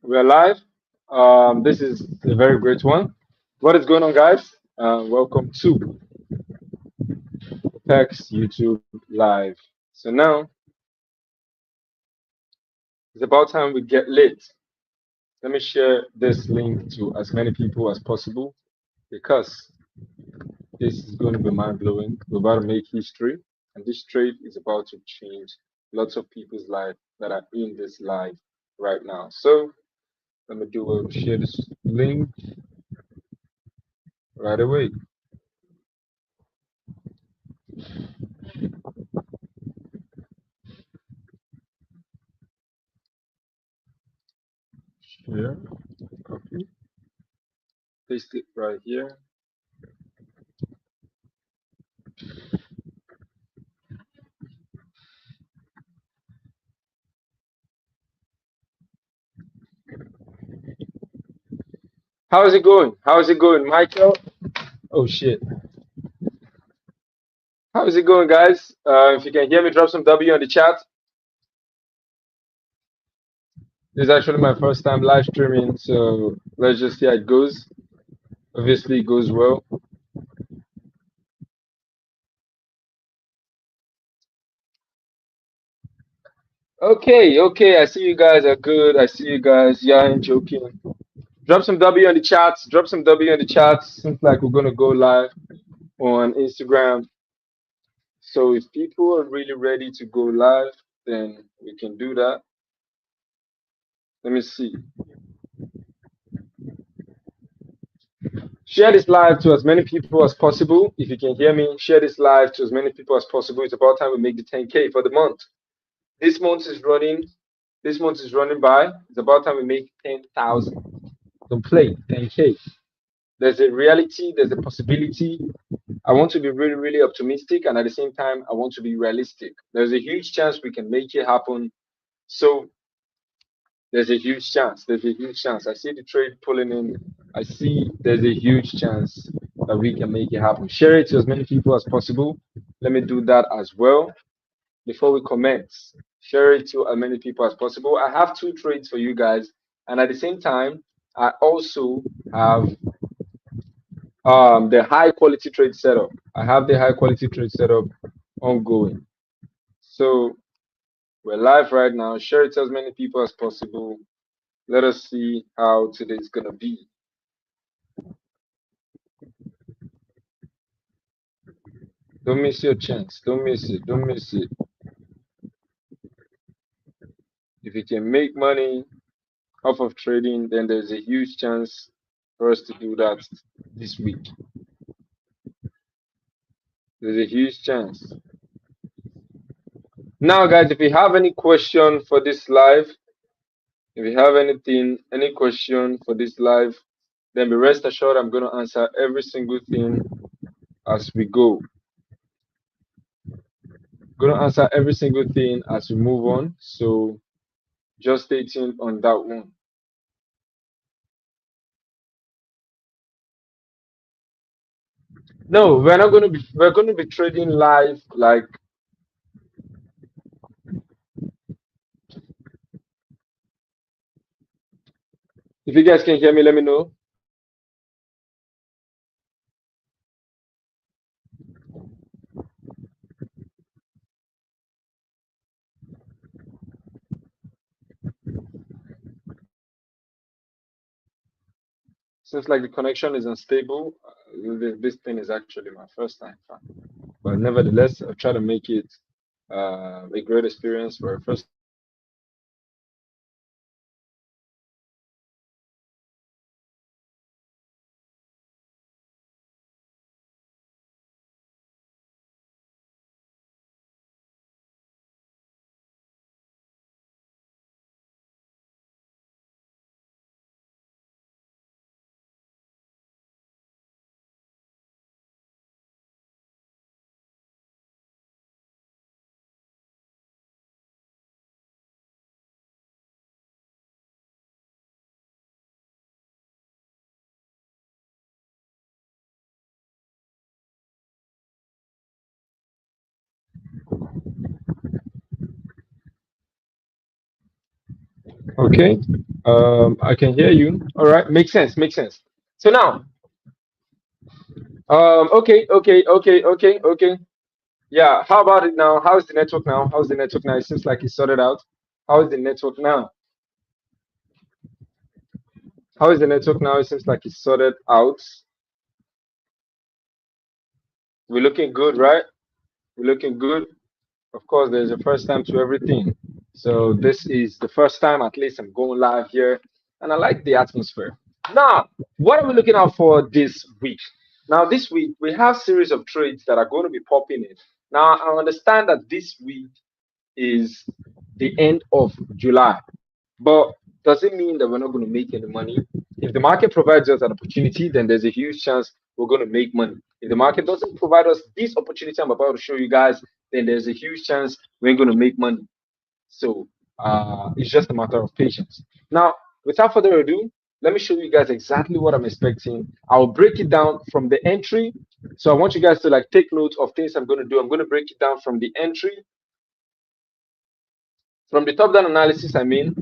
We're live. This is a very great one. What is going on, guys? Welcome to Text YouTube Live. So now it's about time we get lit. Let me share this link to as many people as possible because this is going to be mind blowing. We're about to make history, and this trade is about to change lots of people's life that are in this live right now. So let me do a share this link right away. Share, copy, paste it right here. How is it going? How is it going, Michael? Oh shit. How is it going, guys? If you can hear me, drop some W on the chat. This is actually my first time live streaming, so let's just see how it goes. Obviously, it goes well. Okay, okay. I see you guys are good. I see you guys. Yeah, I'm joking. Drop some W on the chats. Drop some W on the chats. Seems like we're gonna go live on Instagram. So if people are really ready to go live, then we can do that. Let me see. Share this live to as many people as possible. If you can hear me, share this live to as many people as possible. It's about time we make the 10K for the month. This month is running. This month is running by. It's about time we make 10,000. Don't play 10K. There's a reality. There's a possibility. I want to be really, really optimistic, and at the same time, I want to be realistic. There's a huge chance we can make it happen. So there's a huge chance. There's a huge chance. I see the trade pulling in. I see there's a huge chance that we can make it happen. Share it to as many people as possible. Let me do that as well before we commence. Share it to as many people as possible. I have two trades for you guys, and at the same time, I also have the high quality trade setup. I have the high quality trade setup ongoing. So we're live right now. Share it to as many people as possible. Let us see how today's gonna be. Don't miss your chance. Don't miss it. Don't miss it. If you can make money off of trading, then there's a huge chance for us to do that this week. There's a huge chance. Now, guys, if you have any question for this live, if you have any question for this live, then be rest assured I'm going to answer every single thing as we go. Going to answer every single thing as we move on. So just stay tuned on that one. No, we're going to be trading live. Like, if you guys can hear me, let me know. Seems like the connection is unstable. This thing is actually my first time, but nevertheless, I'll try to make it a great experience for a first Okay. I can hear you. All right. Makes sense. Makes sense. So now, okay. Yeah. How about it now? How's the network now? How's the network now? It seems like it's sorted out. How is the network now? How is the network now? It seems like it's sorted out. We're looking good, right? We're looking good. Of course, there's a first time to everything. So this is the first time, at least, I'm going live here, and I like the atmosphere. Now, what are we looking out for this week? Now, this week we have series of trades that are going to be popping in. Now, I understand that this week is the end of July, but does it mean that we're not going to make any money? If the market provides us an opportunity, then there's a huge chance we're going to make money. If the market doesn't provide us this opportunity I'm about to show you guys, then there's a huge chance we ain't going to make money. So it's just a matter of patience. Now, without further ado, let me show you guys exactly what I'm expecting. I'll break it down from the entry. So I want you guys to like take note of things I'm going to do. I'm going to break it down from the entry, from the top down analysis, I mean,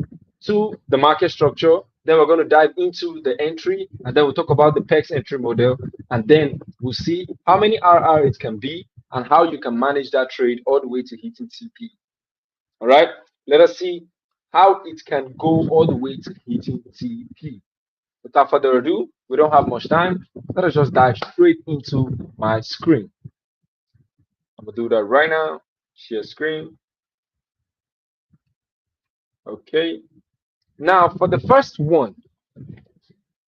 to the market structure. Then we're going to dive into the entry, and then we'll talk about the PEX entry model, and then we'll see how many RR it can be and how you can manage that trade all the way to hitting TP. All right, let us see how it can go all the way to hitting TP. Without further ado, we don't have much time. Let us just dive straight into my screen. I'm gonna do that right now. Share screen. Okay. Now for the first one, I'm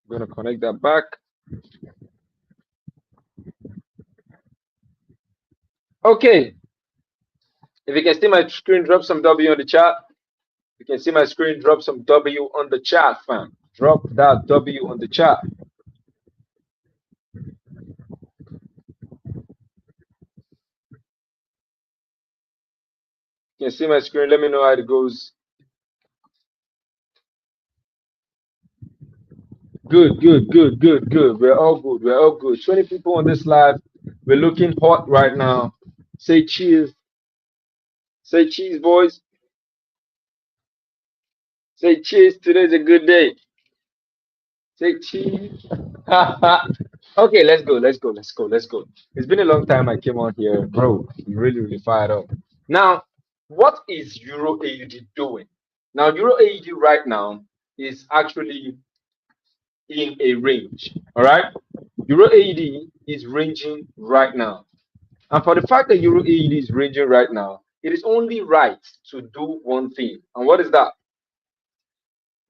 gonna connect that back. Okay. If you can see my screen, drop some W on the chat. If you can see my screen, drop some W on the chat, fam. Drop that W on the chat. You can see my screen. Let me know how it goes. Good. We're all good. We're all good. 20 people on this live. We're looking hot right now. Say cheers. Say cheese, boys. Say cheers. Today's a good day. Say cheese. Okay, let's go. It's been a long time I came on here, bro. I'm really fired up. Now, what is Euro AUD doing? Now, Euro AUD right now is actually in a range. All right, Euro AUD is ranging right now. And for the fact that Euro AUD is ranging right now, it is only right to do one thing. And what is that?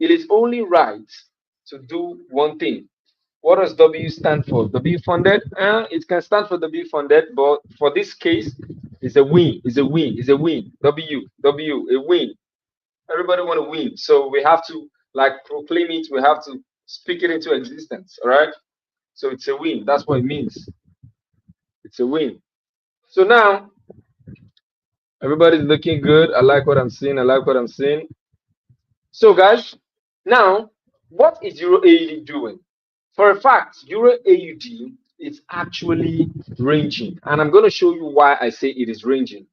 It is only right to do one thing. What does W stand for? W funded? It can stand for W funded, but for this case, it's a win. It's a win. W, a win. Everybody want to win. So we have to like proclaim it. We have to speak it into existence. All right. So it's a win. That's what it means. It's a win. So now everybody's looking good. I like what I'm seeing. I like what I'm seeing. So guys, now what is Euro AUD doing? For a fact, Euro AUD is actually ranging, and I'm going to show you why I say it is ranging.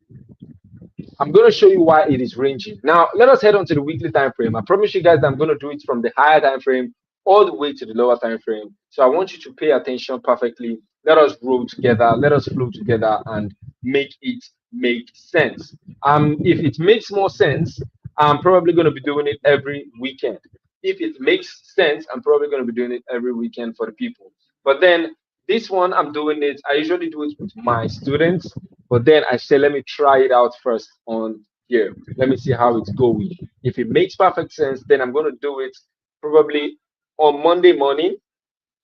I'm going to show you why it is ranging. Now, let us head on to the weekly time frame. I promise you guys that I'm going to do it from the higher time frame all the way to the lower time frame. So I want you to pay attention perfectly. Let us roll together. Let us flow together and make it make sense. If it makes more sense, I'm probably going to be doing it every weekend. If it makes sense, I'm probably going to be doing it every weekend for the people. But then this one, I'm doing it. I usually do it with my students, but then I say, let me try it out first on here. Let me see how it's going. If it makes perfect sense, then I'm going to do it probably on Monday morning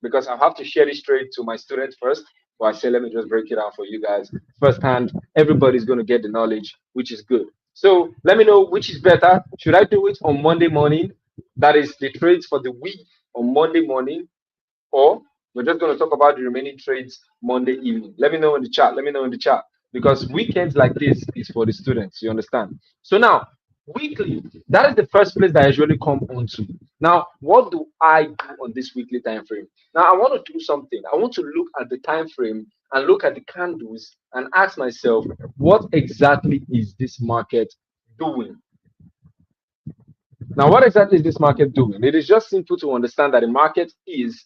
because I have to share it straight to my students first. But I say, let me just break it down for you guys firsthand. Everybody's going to get the knowledge, which is good. So let me know which is better. Should I do it on Monday morning? That is the trades for the week on Monday morning, or we're just going to talk about the remaining trades Monday evening. Let me know in the chat. Let me know in the chat because weekends like this is for the students. You understand? So now, weekly, that is the first place that I usually come onto. Now, what do I do on this weekly time frame? Now, I want to do something. I want to look at the time frame and look at the candles and ask myself, what exactly is this market doing? Now, what exactly is this market doing? It is just simple to understand that the market is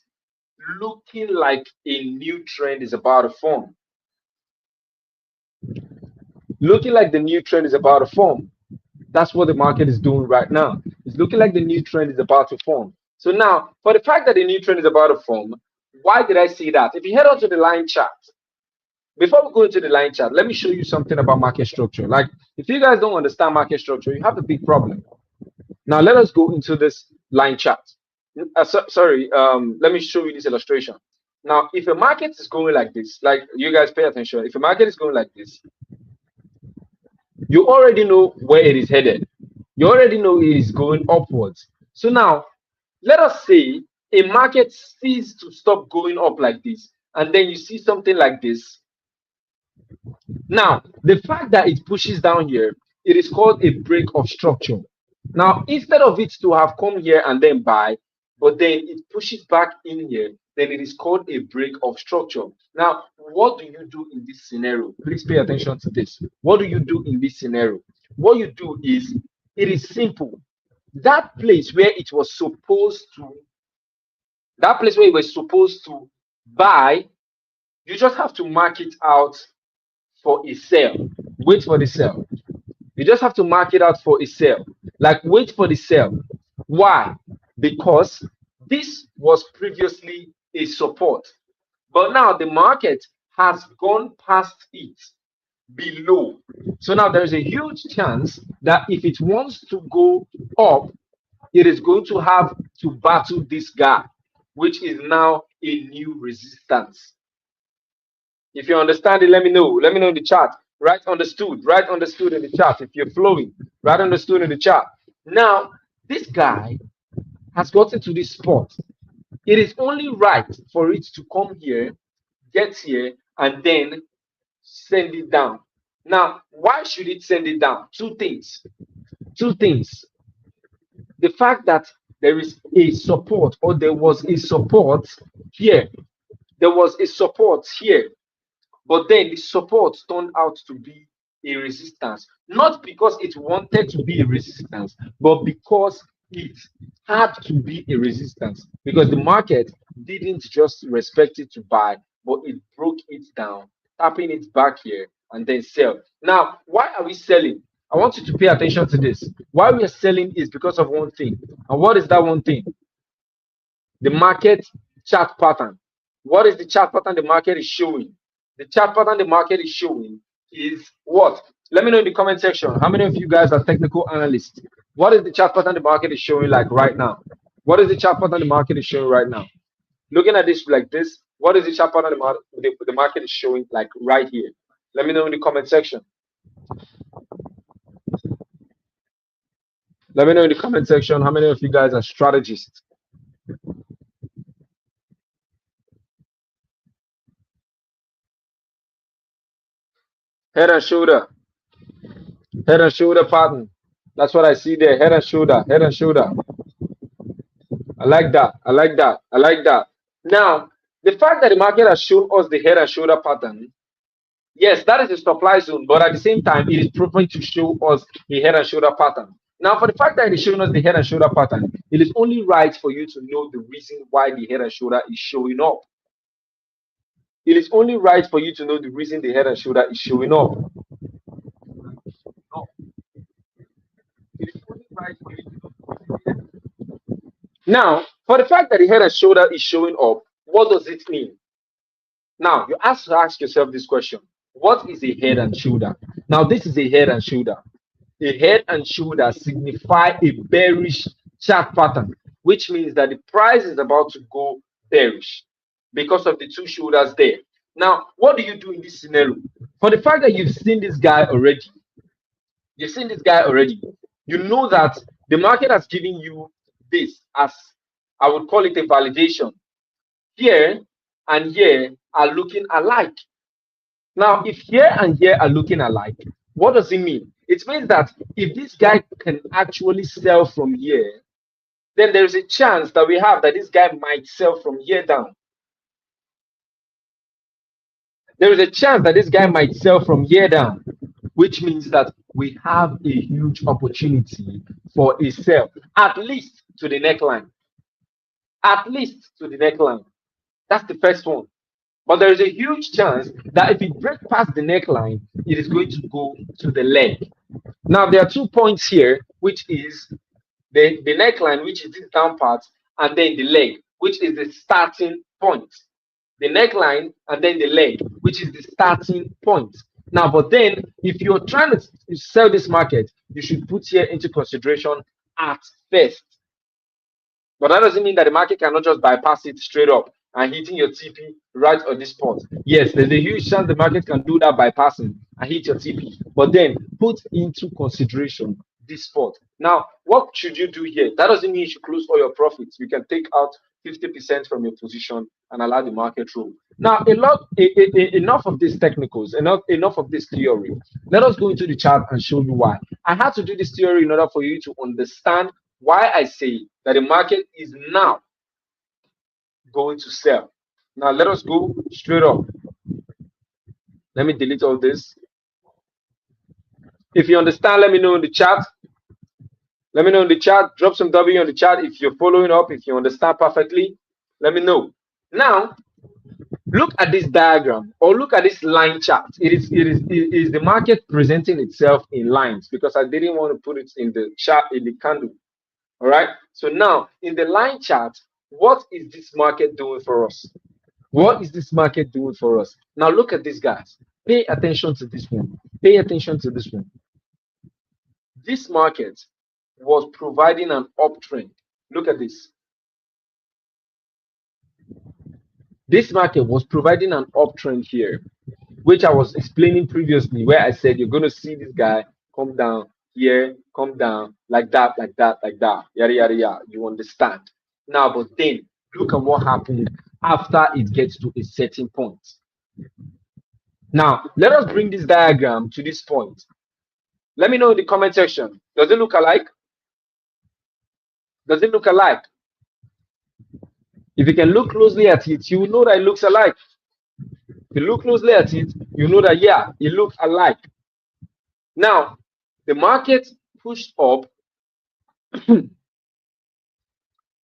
looking like a new trend is about to form. Looking like the new trend is about to form. That's what the market is doing right now. It's looking like the new trend is about to form. So now, for the fact that the new trend is about to form, why did I say that? If you head on to the line chart, before we go into the line chart, let me show you something about market structure. Like, if you guys don't understand market structure, you have a big problem. Now, let us go into this line chart. Let me show you this illustration. Now, if a market is going like this, like you guys pay attention, if a market is going like this, you already know where it is headed. You already know it is going upwards. So now, let us say a market ceases to stop going up like this, and then you see something like this. Now, the fact that it pushes down here, it is called a break of structure. Now, instead of it to have come here and then buy, but then it pushes back in here, then it is called a break of structure. Now, what do you do in this scenario? Please pay attention to this. What do you do in this scenario? What you do is, it is simple. That place where it was supposed to, that place where it was supposed to buy, you just have to mark it out for a sell. Wait for the sell. You just have to mark it out for a sell. Like, wait for the sell. Why? Because this was previously a support, but now the market has gone past it below. So now there's a huge chance that if it wants to go up, it is going to have to battle this guy, which is now a new resistance. If you understand it, let me know. Let me know in the chat. Right understood. Right understood in the chat. If you're flowing, right understood in the chat. Now, this guy has gotten to this spot. It is only right for it to come here, get here, and then send it down. Now, why should it send it down? Two things. Two things. The fact that there is a support, or there was a support here. There was a support here. But then the support turned out to be a resistance, not because it wanted to be a resistance, but because it had to be a resistance, because the market didn't just respect it to buy, but it broke it down, tapping it back here and then sell. Now, why are we selling? I want you to pay attention to this. Why we are selling is because of one thing. And what is that one thing? The market chart pattern. What is the chart pattern the market is showing? The chart pattern the market is showing is what? Let me know in the comment section. How many of you guys are technical analysts? What is the chart pattern the market is showing like right now? What is the chart pattern the market is showing right now? Looking at this like this, what is the chart pattern the market is showing like right here? Let me know in the comment section. Let me know in the comment section how many of you guys are strategists. Head and shoulder. Head and shoulder pattern. That's what I see there. Head and shoulder. Head and shoulder. I like that. I like that. I like that. Now, the fact that the market has shown us the head and shoulder pattern, yes, that is a supply zone, but at the same time, it is proving to show us the head and shoulder pattern. Now, for the fact that it is showing us the head and shoulder pattern, it is only right for you to know the reason why the head and shoulder is showing up. It is only right for you to know the reason the head and shoulder is showing up. It is only right for you to know the reason. Now, for the fact that the head and shoulder is showing up, what does it mean? Now, you have to ask yourself this question. What is a head and shoulder? Now, this is a head and shoulder. A head and shoulder signify a bearish chart pattern, which means that the price is about to go bearish because of the two shoulders there. Now, what do you do in this scenario? For the fact that you've seen this guy already, you know that the market has given you this as, I would call it a validation. Here and here are looking alike. Now, if here and here are looking alike, what does it mean? It means that if this guy can actually sell from here, then there is a chance that we have that this guy might sell from here down. There is a chance that this guy might sell from here down. which means that we have a huge opportunity for a sell, at least to the neckline. At least to the neckline. That's the first one. But there is a huge chance that if it breaks past the neckline, it is going to go to the leg. Now, there are 2 points here, which is the neckline, which is this down part, and then the leg, which is the starting point. The neckline and then the leg, which is the starting point. Now, but then if you're trying to sell this market, you should put here into consideration at first. But that doesn't mean that the market cannot just bypass it straight up and hitting your TP right on this spot. Yes, there's a huge chance the market can do that bypassing and hit your TP. But then put into consideration this spot. Now, what should you do here? That doesn't mean you should close all your profits. You can take out 50% from your position and allow the market roll. Now, enough of these technicals, enough of this theory. Let us go into the chart and show you why. I had to do this theory in order for you to understand why I say that the market is now going to sell. Now, let us go straight up. Let me delete all this. If you understand, let me know in the chat. Let me know in the chat. Drop some W on the chat if you're following up, if you understand perfectly. Let me know. Now, look at this diagram or look at this line chart. It is the market presenting itself in lines because I didn't want to put it in the chart, in the candle. All right. So now in the line chart, what is this market doing for us? What is this market doing for us? Now look at this, guys. Pay attention to this one. Pay attention to this one. This market was providing an uptrend. Look at this. This market was providing an uptrend here, which I was explaining previously, where I said you're going to see this guy come down here, come down like that, like that, like that, yada, yada, yada. You understand? Now, but then look at what happened after it gets to a certain point. Now, let us bring this diagram to this point. Let me know in the comment section. Does it look alike? Does it look alike? If you can look closely at it, you will know that it looks alike. If you look closely at it, you know that, yeah, it looks alike. Now, the market pushed up.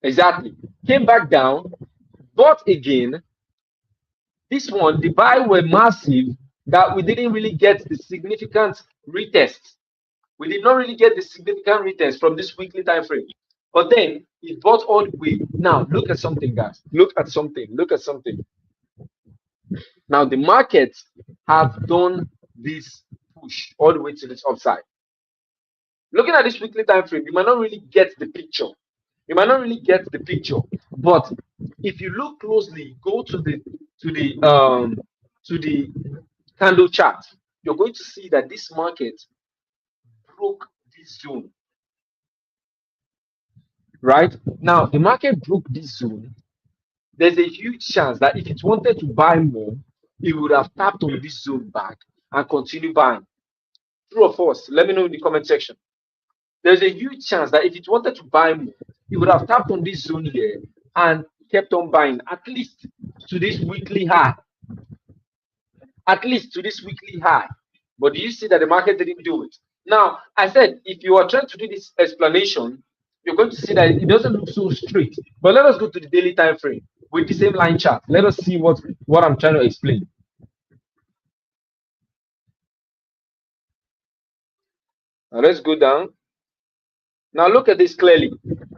Exactly. Came back down. But again, this one, the buy were massive that we didn't really get the significant retest. We did not really get the significant retest from this weekly time frame. But then it bought all the way. Now look at something, guys. Look at something. Look at something. Now the markets have done this push all the way to this upside. Looking at this weekly time frame, you might not really get the picture. You might not really get the picture. But if you look closely, go to the candle chart, you're going to see that this market broke this zone. Right now, the market broke this zone. There's a huge chance that if it wanted to buy more, it would have tapped on this zone back and continue buying. True or false? Let me know in the comment section. There's a huge chance that if it wanted to buy more, it would have tapped on this zone here and kept on buying at least to this weekly high. At least to this weekly high. But do you see that the market didn't do it? Now, I said, if you are trying to do this explanation, you're going to see that it doesn't look so straight. But let us go to the daily time frame with the same line chart. Let us see what I'm trying to explain. Now let's go down. Now look at this clearly.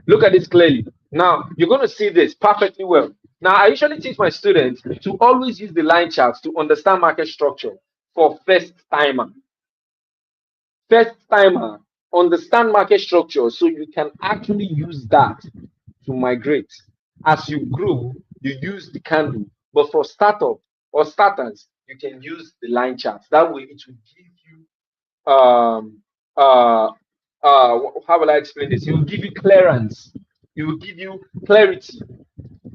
Look at this clearly. Now you're going to see this perfectly well. Now I usually teach my students to always use the line charts to understand market structure for first timer. First timer, understand market structure so you can actually use that to migrate. As you grow, you use the candle. But for startup or starters, you can use the line charts. That way it will give you how will I explain this? It will give you clearance. It will give you clarity.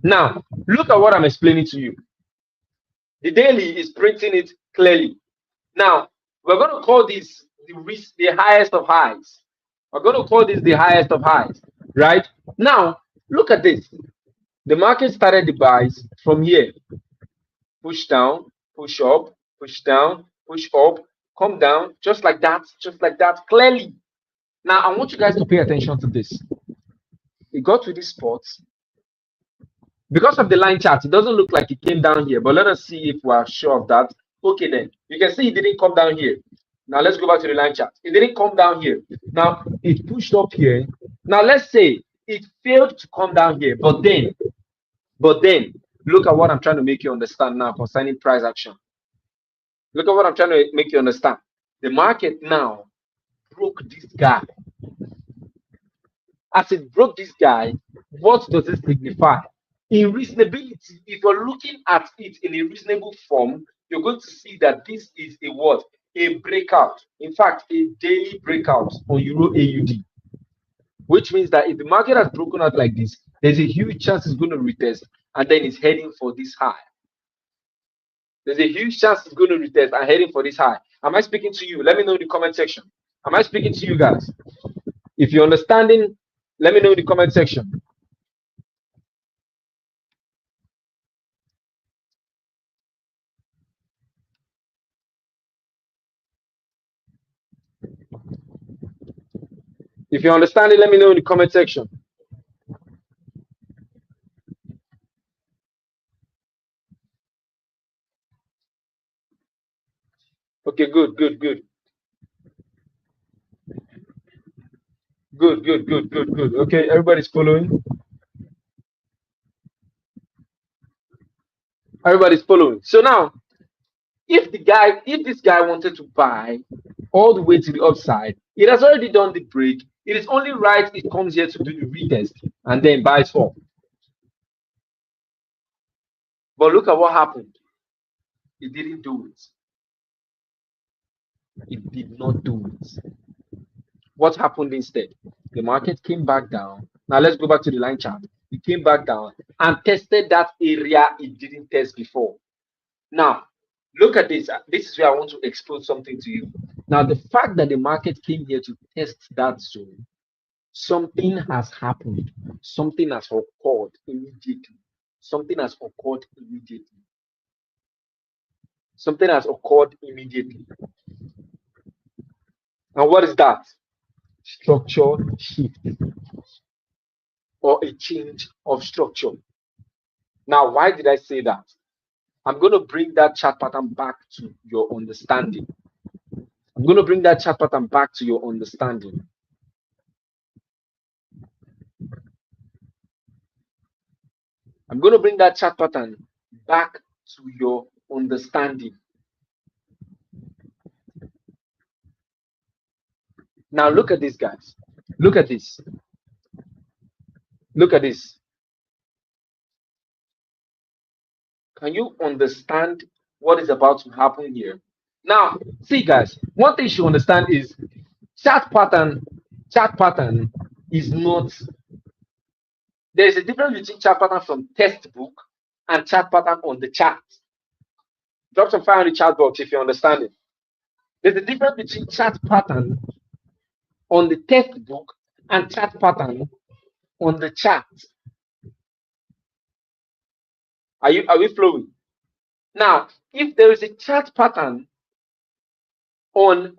Now, look at what I'm explaining to you. The daily is printing it clearly. Now, we're going to call this the highest of highs. We're going to call this the highest of highs, right? Now, look at this. The market started the buys from here. Push down, push up, push down, push up, come down just like that, clearly. Now, I want you guys to pay attention to this. It got to this spot. Because of the line chart, it doesn't look like it came down here, but let us see if we are sure of that. Okay, then you can see it didn't come down here. Now let's go back to the line chart. It didn't come down here. Now it pushed up here. Now let's say it failed to come down here, but then look at what I'm trying to make you understand now concerning price action. Look at what I'm trying to make you understand. The market now broke this guy. As it broke this guy, what does it signify? In reasonability, if you're looking at it in a reasonable form, you're going to see that this is a what? A breakout. In fact, a daily breakout on Euro AUD. Which means that if the market has broken out like this, there's a huge chance it's going to retest and then it's heading for this high. There's a huge chance it's going to retest and heading for this high. Am I speaking to you? Let me know in the comment section. Am I speaking to you guys? If you're understanding, let me know in the comment section. If you understand it, let me know in the comment section. Okay, good. Good. Okay, everybody's following. Everybody's following. So now, if this guy wanted to buy all the way to the upside, it has already done the break. It is only right it comes here to do the retest and then buys up. But look at what happened. It didn't do it. It did not do it. What happened instead? The market came back down. Now let's go back to the line chart. It came back down and tested that area it didn't test before. Now, look at this. This is where I want to explain something to you. Now, the fact that the market came here to test that zone, something has happened. Something has occurred immediately. Something has occurred immediately. Something has occurred immediately. And what is that? Structure shift or a change of structure. Now, why did I say that? I'm going to bring that chart pattern back to your understanding. I'm going to bring that chart pattern back to your understanding. I'm going to bring that chart pattern back to your understanding. Now look at this, guys. Look at this. Look at this. Can you understand what is about to happen here? Now, see, guys, one thing you should understand is chart pattern is not. There is a difference between chart pattern from textbook and chart pattern on the chart. Drop some fire on the chat box if you understand it. There's a difference between chart pattern on the textbook and chart pattern on the chart. Are we flowing? Now, if there is a chart pattern on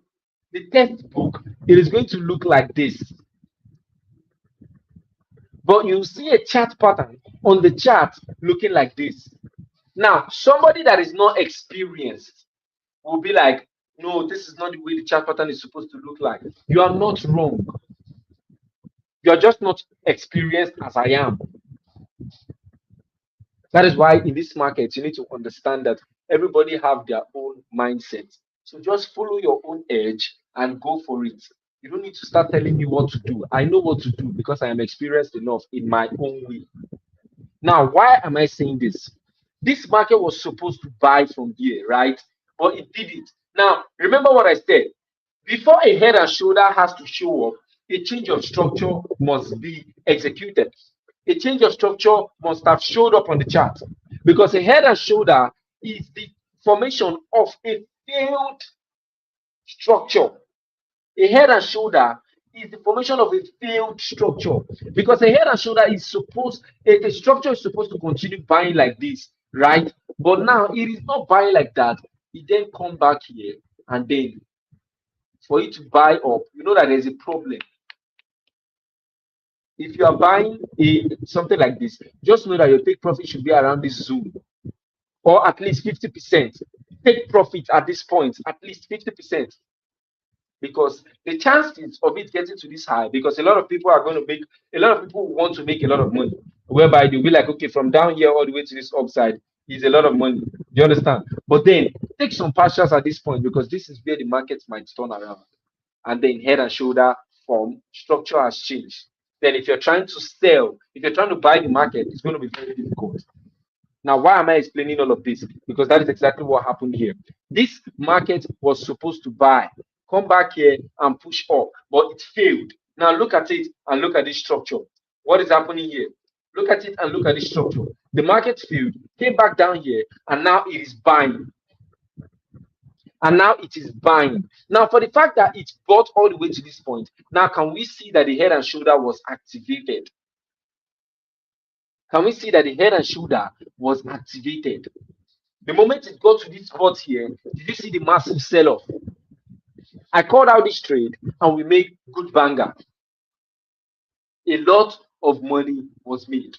the textbook, it is going to look like this. But you see a chart pattern on the chart looking like this. Now, somebody that is not experienced will be like, no, this is not the way the chart pattern is supposed to look like. You are not wrong. You are just not experienced as I am. That is why in this market, you need to understand that everybody have their own mindset. So just follow your own edge and go for it. You don't need to start telling me what to do. I know what to do because I am experienced enough in my own way. Now, why am I saying this? This market was supposed to buy from here, right? But it didn't. Now, remember what I said. Before a head and shoulder has to show up, a change of structure must be executed. A change of structure must have showed up on the chart, because a head and shoulder is the formation of a failed structure. A head and shoulder is the formation of a failed structure, because a head and shoulder is supposed, a structure is supposed to continue buying like this, right? But now it is not buying like that. It then come back here and then for you to buy up, you know that there's a problem. If you are buying something like this, just know that your take profit should be around this zone, or at least 50%. Take profit at this point, at least 50%. Because the chances of it getting to this high, because a lot of people want to make a lot of money, whereby they'll be like, okay, from down here all the way to this upside is a lot of money. Do you understand? But then take some partials at this point, because this is where the market might turn around. And then head and shoulder form, structure has changed. Then if you're trying to sell, if you're trying to buy the market, it's going to be very difficult. Now, why am I explaining all of this? Because that is exactly what happened here. This market was supposed to buy, come back here and push up, but it failed. Now look at it and look at this structure. What is happening here? Look at it and look at this structure. The market failed, came back down here, and now it is buying. And now it is buying. Now, for the fact that it bought all the way to this point, now can we see that the head and shoulder was activated? Can we see that the head and shoulder was activated? The moment it got to this spot here, did you see the massive sell-off? I called out this trade and we made good banger. A lot of money was made.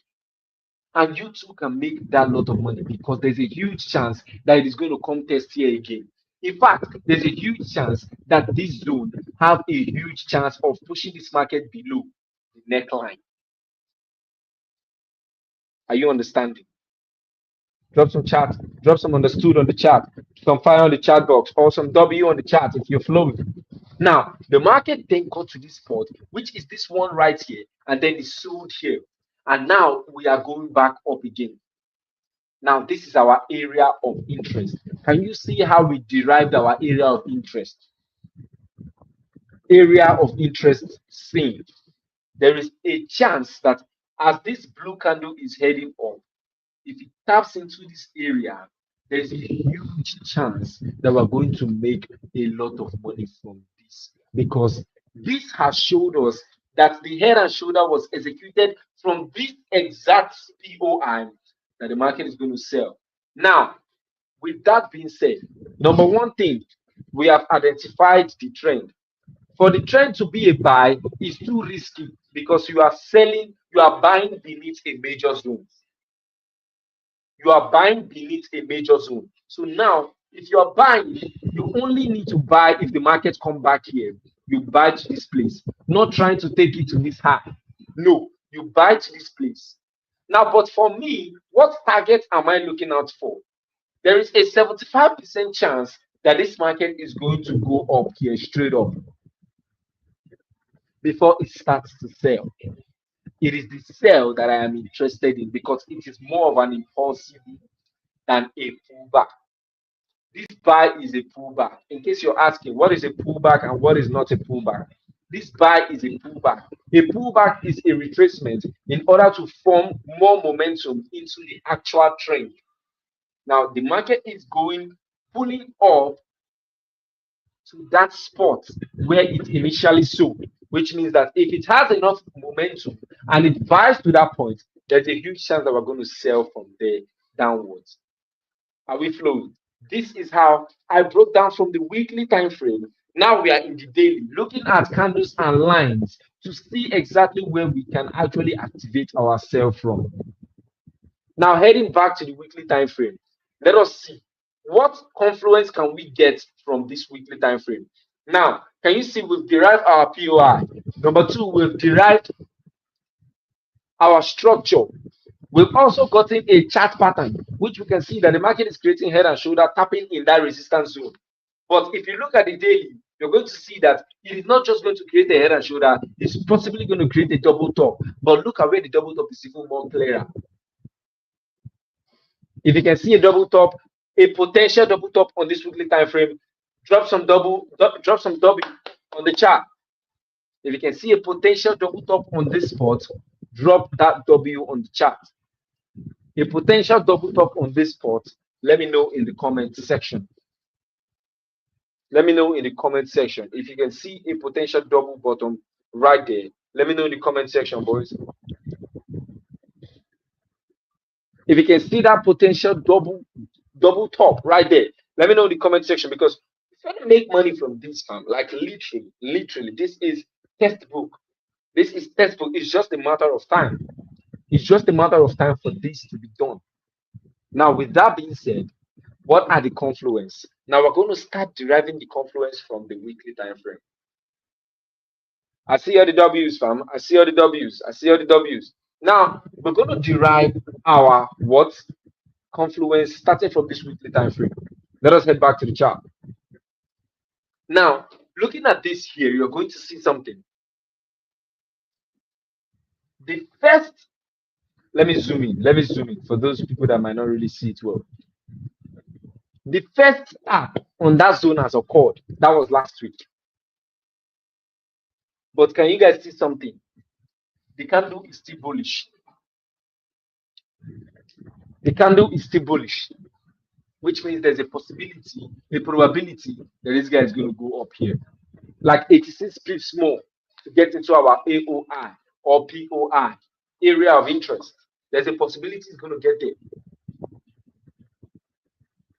And you too can make that lot of money, because there's a huge chance that it is going to come test here again. In fact, there's a huge chance that this zone have a huge chance of pushing this market below the neckline. Are you understanding? Drop some chat, drop some understood on the chat, some fire on the chat box, or some W on the chat if you're flowing. Now, the market then got to this spot, which is this one right here, and then it sold here. And now we are going back up again. Now, this is our area of interest. Can you see how we derived our area of interest? Area of interest seen. There is a chance that as this blue candle is heading up, if it taps into this area, there's a huge chance that we're going to make a lot of money from this, because this has showed us that the head and shoulder was executed from this exact POI that the market is going to sell. Now, with that being said, number one thing, we have identified the trend. For the trend to be a buy is too risky, because you are buying beneath a major zone. You are buying beneath a major zone. So now, if you are buying, you only need to buy if the market come back here. You buy to this place, not trying to take it to this high. No, you buy to this place. Now, but for me, what target am I looking out for? There is a 75% chance that this market is going to go up here straight up before it starts to sell. It is the sell that I am interested in, because it is more of an impulsive than a pullback. This buy is a pullback. In case you're asking, what is a pullback and what is not a pullback? This buy is a pullback. A pullback is a retracement in order to form more momentum into the actual trend. Now, the market is pulling up to that spot where it initially sold, which means that if it has enough momentum and it buys to that point, there's a huge chance that we're going to sell from there downwards. Are we flowing? This is how I broke down from the weekly time frame. Now we are in the daily, looking at candles and lines to see exactly where we can actually activate our sell from. Now, heading back to the weekly time frame, let us see what confluence can we get from this weekly time frame. Now, can you see we've derived our POI? Number two, we've derived our structure. We've also gotten a chart pattern, which we can see that the market is creating head and shoulder, tapping in that resistance zone. But if you look at the daily, you're going to see that it is not just going to create a head and shoulder, it's possibly going to create a double top. But look at where the double top is even more clearer. If you can see a double top, a potential double top on this weekly time frame, drop some W on the chart. If you can see a potential double top on this spot, drop that W on the chart. A potential double top on this spot, let me know in the comment section. Let me know in the comment section. If you can see a potential double bottom right there, let me know in the comment section, boys. If you can see that potential double top right there, let me know in the comment section, because gonna make money from this, fam. Like literally, this is textbook. This is textbook. It's just a matter of time. It's just a matter of time for this to be done. Now, with that being said, what are the confluence? Now we're going to start deriving the confluence from the weekly time frame. I see all the W's, fam. I see all the W's. I see all the W's. Now we're going to derive our what confluence starting from this weekly time frame. Let us head back to the chart. Now, looking at this here, you're going to see something. The first, let me zoom in for those people that might not really see it well. The first app on that zone has occurred. That was last week. But can you guys see something? The candle is still bullish. The candle is still bullish, which means there's a possibility, a probability that this guy is going to go up here. Like 86 pips more to get into our AOI or POI, area of interest. There's a possibility it's going to get there.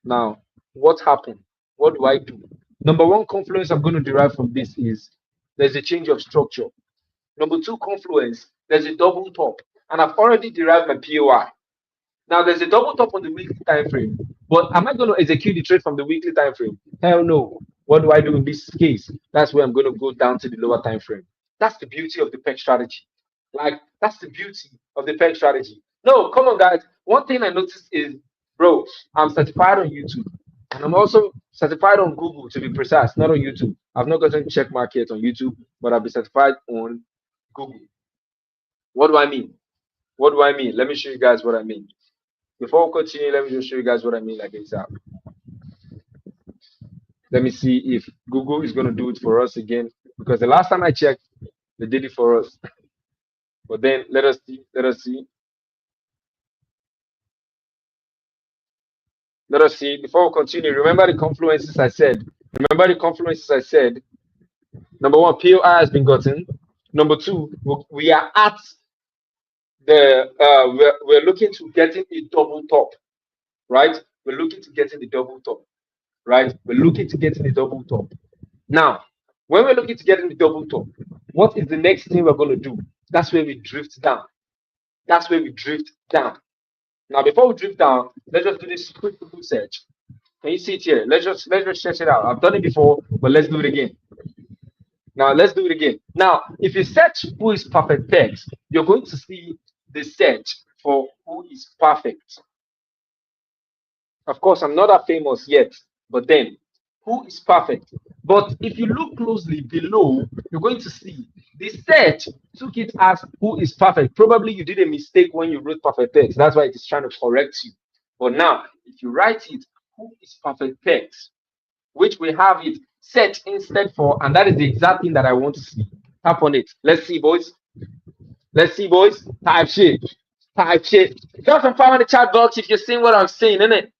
Now, what happened? What do I do? Number one confluence I'm going to derive from this is there's a change of structure. Number two confluence, there's a double top. And I've already derived my POI. Now, there's a double top on the weekly time frame. But am I going to execute the trade from the weekly time frame? Hell no. What do I do in this case? That's where I'm going to go down to the lower time frame. That's the beauty of the peg strategy. Like, that's the beauty of the peg strategy. No, come on, guys. One thing I noticed is, bro, I'm certified on YouTube. And I'm also certified on Google, to be precise, not on YouTube. I've not gotten check mark yet on YouTube, but I'll be certified on Google. What do I mean? What do I mean? Let me show you guys what I mean. Before we continue, let me just show you guys what I mean like ASAP. Let me see if Google is going to do it for us again. Because the last time I checked, they did it for us. But then let us see. Let us see. Let us see. Before we continue, remember the confluences I said. Remember the confluences I said. Number one, POI has been gotten. Number two, we are at the we're looking to getting a double top, right? We're looking to getting the double top, right? We're looking to getting the double top. Now, when we're looking to getting the double top, what is the next thing we're going to do? That's where we drift down. That's where we drift down. Now, before we drift down, let's just do this quick Google search. Can you see it here? Let's just check it out. I've done it before, but let's do it again. Now, let's do it again. Now, if you search who is perfect pegs, you're going to see the search for who is perfect. Of course, I'm not that famous yet, but then who is perfect? But if you look closely below, you're going to see the search took it as who is perfect. Probably you did a mistake when you wrote perfect text. That's why it is trying to correct you. But now, if you write it, who is perfect text, which we have it set instead for, and that is the exact thing that I want to see. Tap on it. Let's see, boys. Let's see, boys. Type shit. Type shit. Drop some fire in the chat box if you're seeing what I'm saying, innit?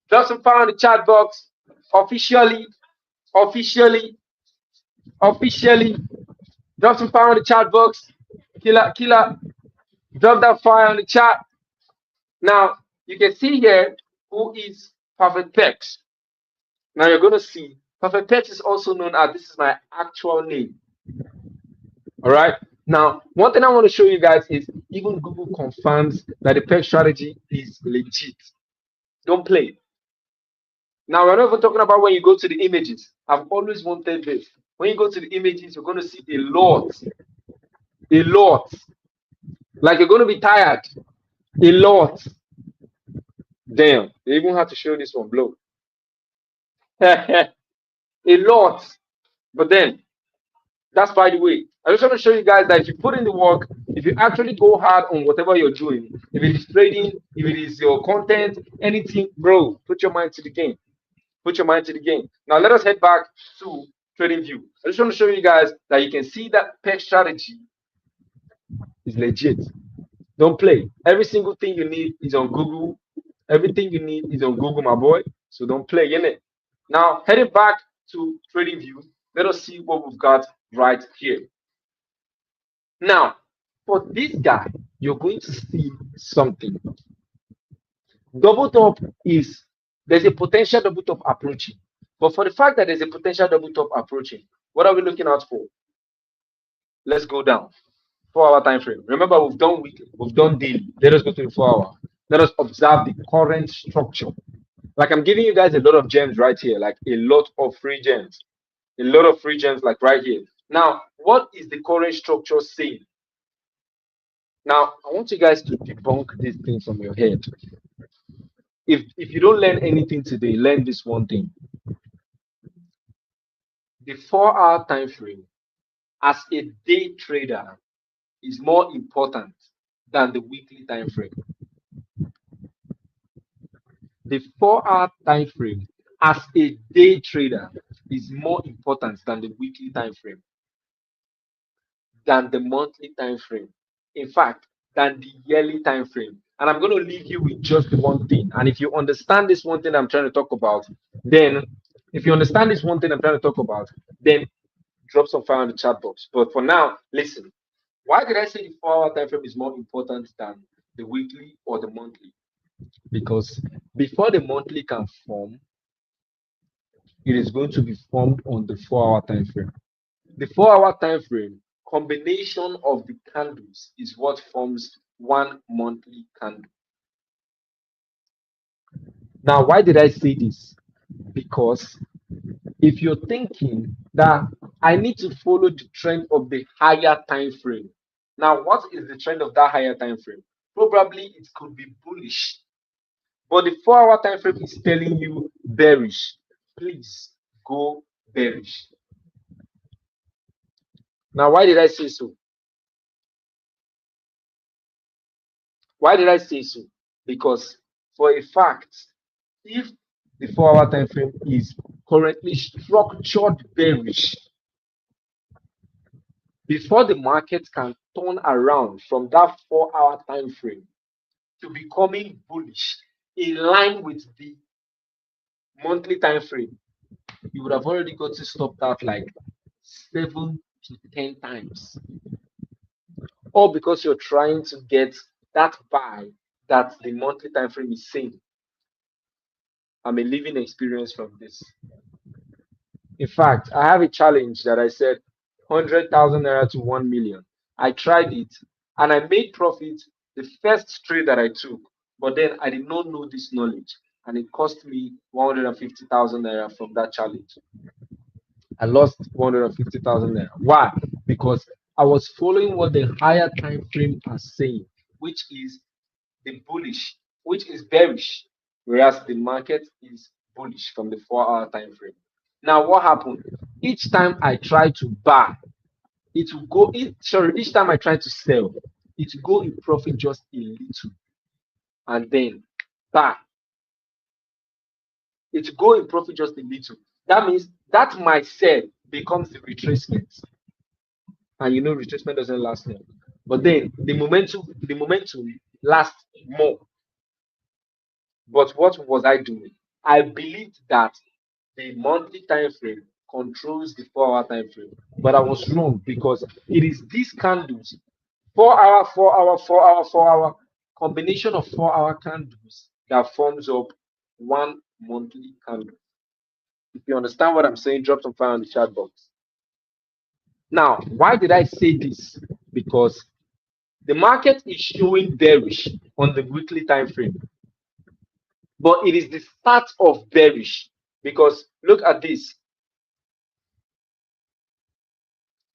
Drop some fire in the chat box. Officially. Drop some fire in the chat box. Killer. Drop that fire on the chat. Now, you can see here who is perfect pegs. Now you're going to see perfect pegs is also known as, this is my actual name. All right. Now, one thing I want to show you guys is even Google confirms that the peg strategy is legit. Don't play. Now, we're not even talking about when you go to the images. I've always wanted this. When you go to the images, you're going to see a lot. Like you're going to be tired. A lot. Damn, they even have to show this one blow. A lot. But then, that's by the way. I just want to show you guys that if you put in the work, if you actually go hard on whatever you're doing, if it is trading, if it is your content, anything, bro, put your mind to the game. Put your mind to the game. Now, let us head back to TradingView. I just want to show you guys that you can see that peg strategy is legit. Don't play. Every single thing you need is on Google. Everything you need is on Google, my boy. So don't play, innit? Now, heading back to TradingView, let us see what we've got right here. Now, for this guy, you're going to see something. Double top is, there's a potential double top approaching. But for the fact that there's a potential double top approaching, what are we looking out for? Let's go down. 4 hour time frame. Remember, we've done weekly, we've done daily. Let us go to the 4 hour. Let us observe the current structure. Like, I'm giving you guys a lot of gems right here, like a lot of free gems. A lot of free gems, like right here. Now, what is the current structure saying? Now, I want you guys to debunk these things from your head. If you don't learn anything today, learn this one thing. The 4 hour time frame as a day trader is more important than the weekly time frame. The 4 hour time frame as a day trader is more important than the weekly time frame, than the monthly time frame. In fact, than the yearly time frame. And I'm going to leave you with just one thing. And if you understand this one thing I'm trying to talk about, then then drop some fire on the chat box. But for now, listen. Why did I say the 4 hour time frame is more important than the weekly or the monthly? Because before the monthly can form, it is going to be formed on the 4 hour time frame. The 4 hour time frame combination of the candles is what forms one monthly candle. Now, why did I say this? Because if you're thinking that I need to follow the trend of the higher time frame, now what is the trend of that higher time frame? Probably it could be bullish, but the 4 hour time frame is telling you bearish. Please go bearish. Now, why did I say so? Why did I say so? Because for a fact, if the 4 hour time frame is currently structured bearish, before the market can turn around from that 4 hour time frame to becoming bullish in line with the monthly time frame, you would have already got to stop that like 7 to 10 times. All because you're trying to get that buy that the monthly time frame is saying. I'm a living experience from this. In fact, I have a challenge that I said 100,000 naira to 1 million. I tried it and I made profit the first trade that I took, but then I did not know this knowledge and it cost me 150,000 naira from that challenge. I lost 150,000 naira. Why? Because I was following what the higher time frame are saying, which is the bullish, which is bearish, whereas the market is bullish from the 4 hour time frame. Now, what happened? Each time I try to buy, it will go in. Sorry, each time I try to sell, it will go in profit just a little, and then buy. It will go in profit just a little. That means that my sell becomes the retracement, and you know retracement doesn't last long. But then the momentum lasts more. But what was I doing? I believed that the monthly time frame controls the 4 hour time frame, but I was wrong because it is these candles 4 hour, 4 hour, 4 hour, 4 hour combination of 4 hour candles that forms up one monthly candle. If you understand what I'm saying, drop some fire on the chat box. Now, why did I say this? Because the market is showing bearish on the weekly time frame, but it is the start of bearish. Because look at this.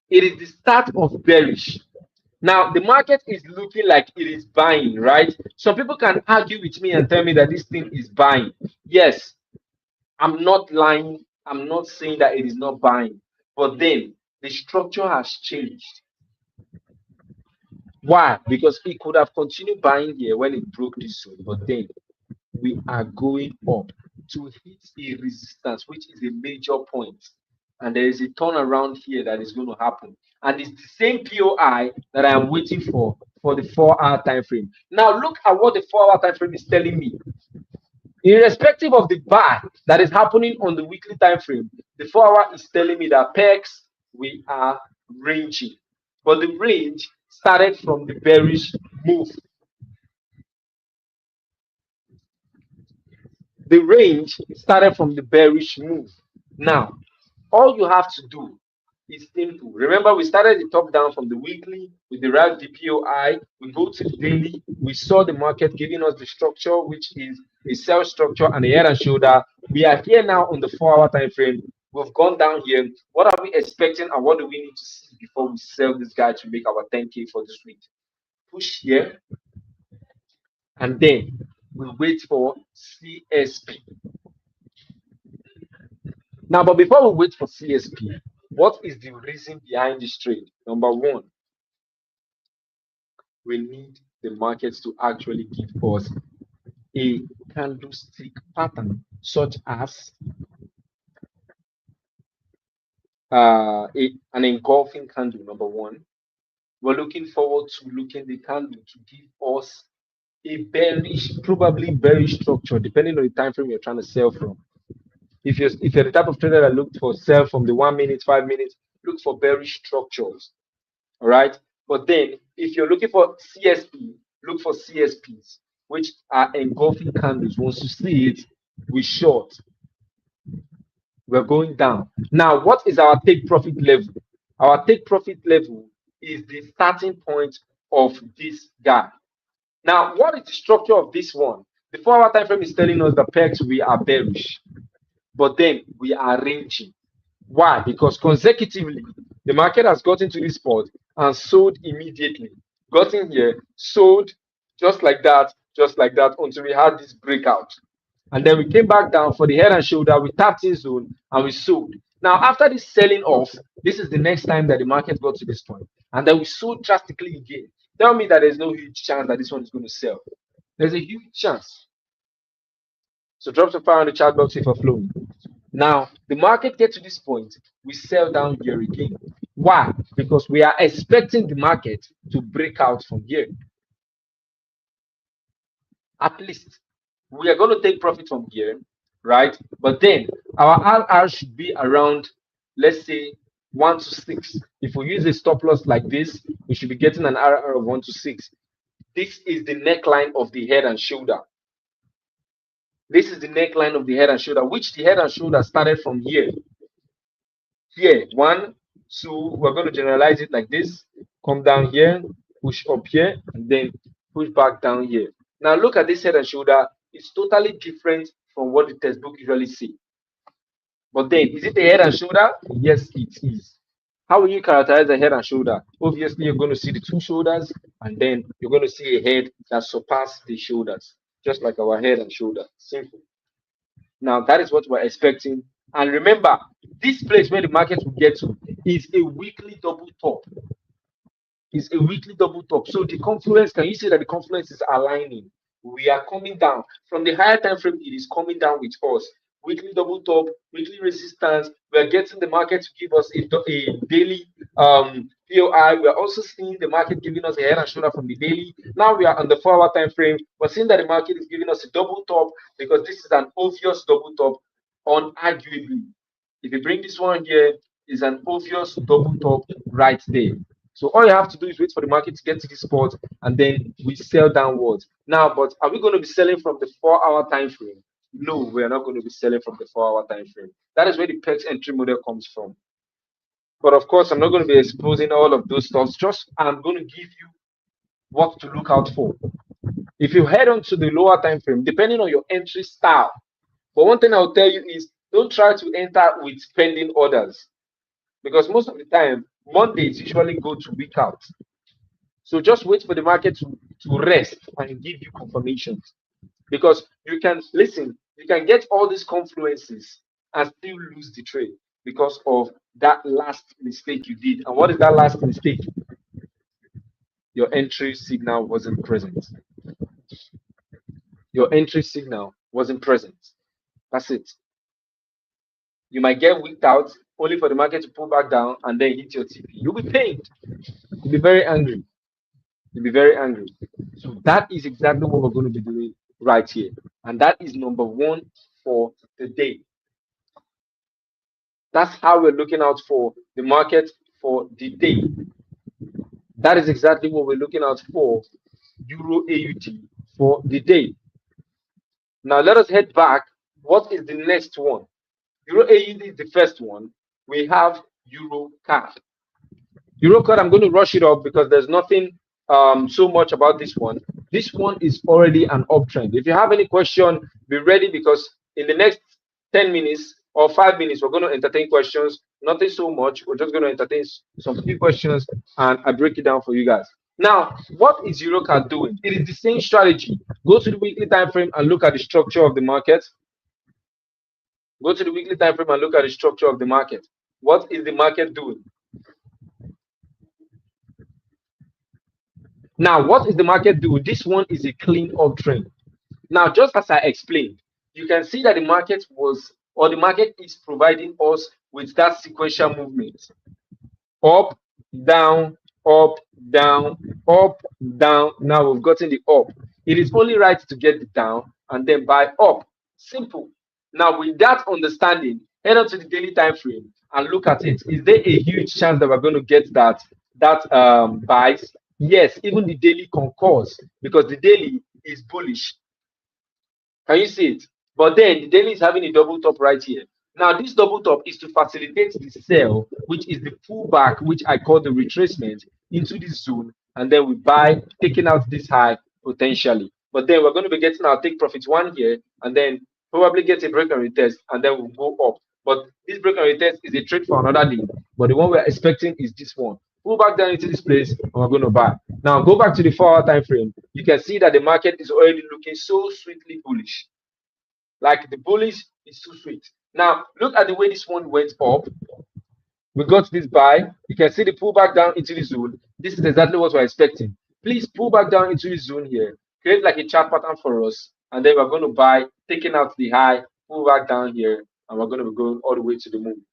It is the start of bearish. Now, the market is looking like it is buying, right? Some people can argue with me and tell me that this thing is buying. Yes, I'm not lying. I'm not saying that it is not buying. But then the structure has changed. Why? Because it could have continued buying here when it broke this zone. But then we are going up to hit a resistance, which is a major point. And there is a turnaround here that is going to happen. And it's the same POI that I am waiting for the 4 hour time frame. Now look at what the 4 hour time frame is telling me. Irrespective of the buy that is happening on the weekly time frame, the 4 hour is telling me that pegs we are ranging. But the range started from the bearish move. The range started from the bearish move. Now, all you have to do is simple. Remember, we started the top down from the weekly, we derived the POI, we go to the daily, we saw the market giving us the structure, which is a sell structure and a head and shoulder. We are here now on the 4 hour time frame. We've gone down here. What are we expecting and what do we need to see before we sell this guy to make our 10K for this week? Push here, and then we wait for CSP. Now, but before we wait for CSP, what is the reason behind this trade? Number one, we need the markets to actually give us a candlestick pattern, such as an engulfing candle. Number one, we're looking forward to looking the candle to give us a bearish, probably bearish structure, depending on the time frame you're trying to sell from. If you're the type of trader that looked for sell from the 1 minute, 5 minutes, look for bearish structures. All right. But then if you're looking for CSP, look for CSPs, which are engulfing candles. Once you see it, we short. We're going down. Now, what is our take profit level? Our take profit level is the starting point of this guy. Now, what is the structure of this one? The 4 hour time frame is telling us the pegs we are bearish, but then we are ranging. Why? Because consecutively, the market has gotten to this spot and sold immediately. Got in here, sold just like that, until we had this breakout. And then we came back down for the head and shoulder. We tapped in zone and we sold. Now, after this selling off, this is the next time that the market got to this point. And then we sold drastically again. Tell me that there's no huge chance that this one is going to sell. There's a huge chance. So drop some fire on the chat box if you're flowing. Now, the market gets to this point, we sell down here again. Why? Because we are expecting the market to break out from here. At least we are going to take profit from here, right? But then our RR should be around, let's say, 1 to 6. If we use a stop loss like this, we should be getting an RR of 1 to 6. This is the neckline of the head and shoulder. This is the neckline of the head and shoulder, which the head and shoulder started from here. Here, 1, 2, we're going to generalize it like this. Come down here, push up here, and then push back down here. Now look at this head and shoulder. It's totally different from what the textbook usually see. But then, is it a head and shoulder? Yes, it is. How will you characterize a head and shoulder? Obviously, you're going to see the two shoulders, and then you're going to see a head that surpasses the shoulders, just like our head and shoulder. Simple. Now, that is what we're expecting. And remember, this place where the market will get to is a weekly double top. It's a weekly double top. So the confluence, can you see that the confluence is aligning? We are coming down. From the higher time frame, it is coming down with us. Weekly double top, weekly resistance. We are getting the market to give us a daily POI. We are also seeing the market giving us a head and shoulder from the daily. Now we are on the 4 hour time frame. We're seeing that the market is giving us a double top because this is an obvious double top, unarguably. If you bring this one here, is an obvious double top right there. So all you have to do is wait for the market to get to this spot, and then we sell downwards. Now, but are we going to be selling from the 4 hour time frame? No, we are not going to be selling from the 4 hour time frame. That is where the PEX entry model comes from. But of course, I'm not going to be exposing all of those stuff. Just I'm going to give you what to look out for. If you head on to the lower time frame, depending on your entry style. But one thing I'll tell you is don't try to enter with pending orders, because most of the time Mondays usually go to week out. So just wait for the market to rest and give you confirmations. Because you can listen, you can get all these confluences and still lose the trade because of that last mistake you did. And what is that last mistake? Your entry signal wasn't present. Your entry signal wasn't present. That's it. You might get wicked out only for the market to pull back down and then hit your TP. You'll be pained. You'll be very angry. You'll be very angry. So that is exactly what we're going to be doing right here. And that is number one for the day. That's how we're looking out for the market for the day. That is exactly what we're looking out for Euro AUD for the day. Now let us head back. What is the next one? Euro AUD is the first one. We have Euro CAD. Euro CAD, I'm going to rush it up because there's nothing so much about this one. This one is already an uptrend. If you have any question, be ready, because in the next 10 minutes or 5 minutes, we're going to entertain questions. Nothing so much. We're just going to entertain some few questions, and I break it down for you guys. Now, what is EuroCAD doing? It is the same strategy. Go to the weekly time frame and look at the structure of the market. Go to the weekly time frame and look at the structure of the market. What is the market doing? Now, what is the market doing? This one is a clean uptrend. Now, just as I explained, you can see that the market is providing us with that sequential movement. Up, down, up, down, up, down. Now we've gotten the up. It is only right to get the down and then buy up. Simple. Now, with that understanding, head on to the daily time frame and look at it. Is there a huge chance that we're going to get that buys? Yes, even the daily concurs, because the daily is bullish. Can you see it? But then the daily is having a double top right here. Now, this double top is to facilitate the sell, which is the pullback, which I call the retracement into this zone, and then we buy, taking out this high potentially. But then we're going to be getting our take profit one here, and then probably get a break and retest, and then we'll go up. But this break and retest is a trade for another day. But the one we're expecting is this one. Pull back down into this place, and we're going to buy. Now, go back to the 4-hour time frame. You can see that the market is already looking so sweetly bullish. Like the bullish is too sweet. Now, look at the way this one went up. We got this buy. You can see the pullback down into the zone. This is exactly what we're expecting. Please pull back down into the zone here. Create like a chart pattern for us. And then we're going to buy, taking out the high, pull back down here. And we're going to be going all the way to the moon.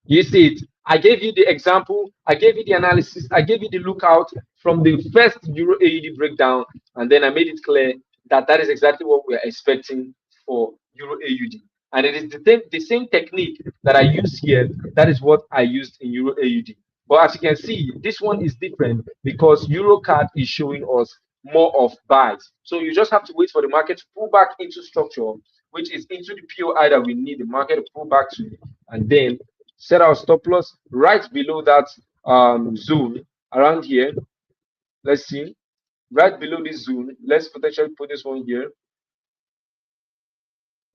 You see it? I gave you the example. I gave you the analysis. I gave you the lookout from the first Euro AUD breakdown. And then I made it clear that that is exactly what we're expecting for Euro AUD. And it is the same technique that I use here. That is what I used in Euro AUD. But as you can see, this one is different because EuroCAD is showing us more of buys. So you just have to wait for the market to pull back into structure, which is into the POI that we need the market to pull back to, and then set our stop loss right below that zone around here. Let's see, right below this zone. Let's potentially put this one here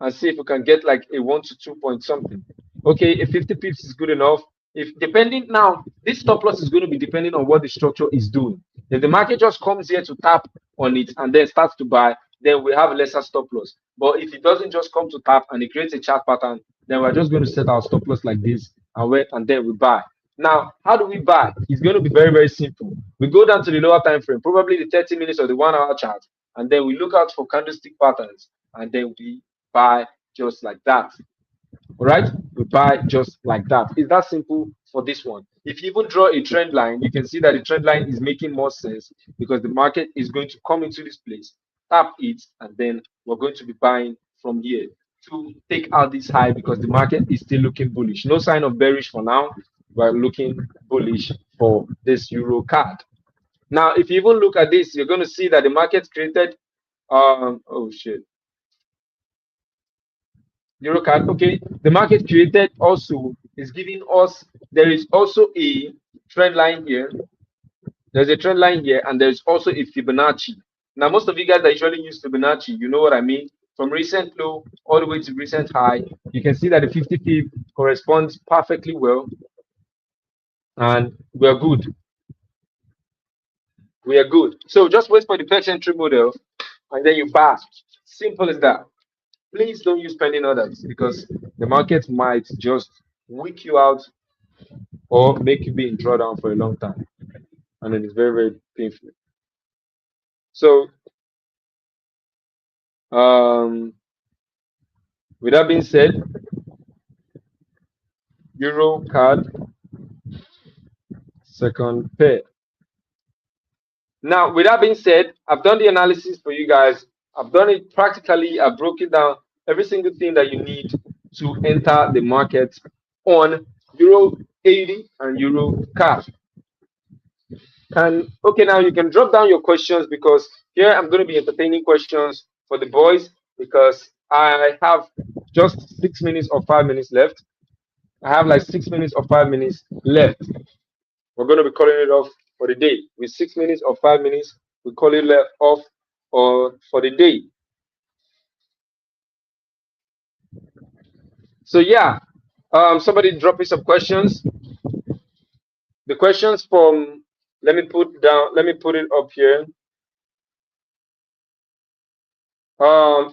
and see if we can get like a 1 to 2 point something. Okay, a 50 pips is good enough. If depending now, this stop loss is going to be depending on what the structure is doing. If the market just comes here to tap on it and then starts to buy, then we have lesser stop loss. But if it doesn't just come to tap and it creates a chart pattern, then we're just going to set our stop loss like this and wait, and then we buy. Now, how do we buy? It's going to be very, very simple. We go down to the lower time frame, probably the 30 minutes or the 1 hour chart, and then we look out for candlestick patterns, and then we buy just like that. All right, we buy just like that. It's that simple for this one. If you even draw a trend line, you can see that the trend line is making more sense because the market is going to come into this place, tap it, and then we're going to be buying from here to take out this high because the market is still looking bullish. No sign of bearish for now. We're looking bullish for this Euro CAD. Now, if you even look at this, you're going to see that the market created oh shit, Euro CAD. Okay, the market created also is giving us, there is also a trend line here. There's a trend line here, and there's also a Fibonacci. Now, most of you guys that usually use Fibonacci, you know what I mean. From recent low all the way to recent high, you can see that the 50 pip corresponds perfectly well, and we're good. We are good. So just wait for the patch entry model, and then you buy. Simple as that. Please don't use pending orders because the market might just weak you out or make you be in drawdown for a long time, and it is very, very painful. So, with that being said, Euro CAD second pair. Now, with that being said, I've done the analysis for you guys. I've done it practically. I've broken down every single thing that you need to enter the market on Euro AUD and Euro CAD. And okay, now you can drop down your questions because here I'm going to be entertaining questions for the boys because I have just 6 minutes or 5 minutes left. I have like 6 minutes or 5 minutes left. We're going to be calling it off for the day. With 6 minutes or 5 minutes, we call it off or for the day. So yeah, somebody drop me some questions. The questions from let me put it up here.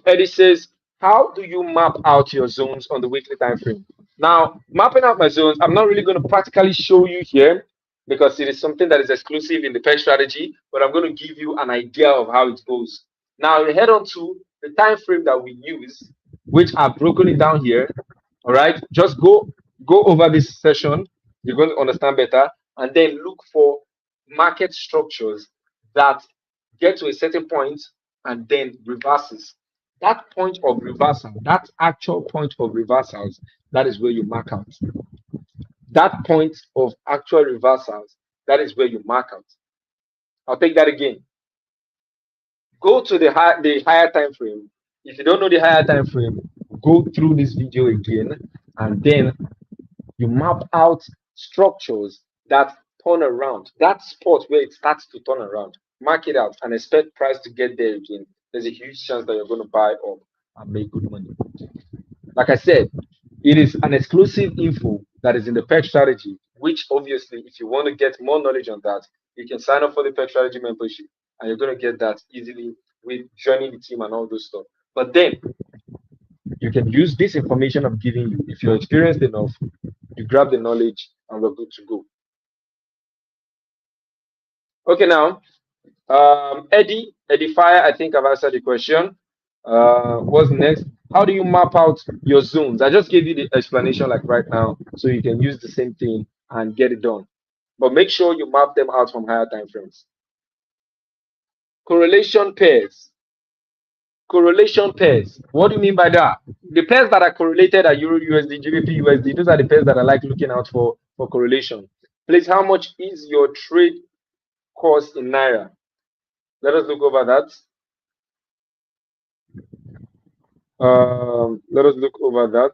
Eddie says, how do you map out your zones on the weekly time frame? Now, mapping out my zones, I'm not really going to practically show you here because it is something that is exclusive in the peg strategy, but I'm going to give you an idea of how it goes. Now, you head on to the time frame that we use, which I've broken it down here. All right, just go over this session. You're going to understand better, and then look for market structures that get to a certain point and then reverses. That point of reversal, that actual point of reversals, that is where you mark out. That point of actual reversals, that is where you mark out. I'll take that again. Go to the higher time frame. If you don't know the higher time frame, go through this video again, and then you map out structures that turn around. That spot where it starts to turn around, mark it out and expect price to get there again. There's a huge chance that you're going to buy up and make good money. Like I said, it is an exclusive info that is in the peg strategy, which obviously, if you want to get more knowledge on that, you can sign up for the peg strategy membership and you're going to get that easily with joining the team and all those stuff. But then you can use this information I'm giving you. If you're experienced enough, you grab the knowledge and we're good to go. Okay, now, Eddie Fire, I think I've answered the question. What's next? How do you map out your zones? I just gave you the explanation like right now, so you can use the same thing and get it done. But make sure you map them out from higher time frames. Correlation pairs. Correlation pairs. What do you mean by that? The pairs that are correlated are Euro USD, GBP USD. Those are the pairs that I like looking out for correlation. Please, how much is your trade cost in Naira? Let us look over that. Let us look over that.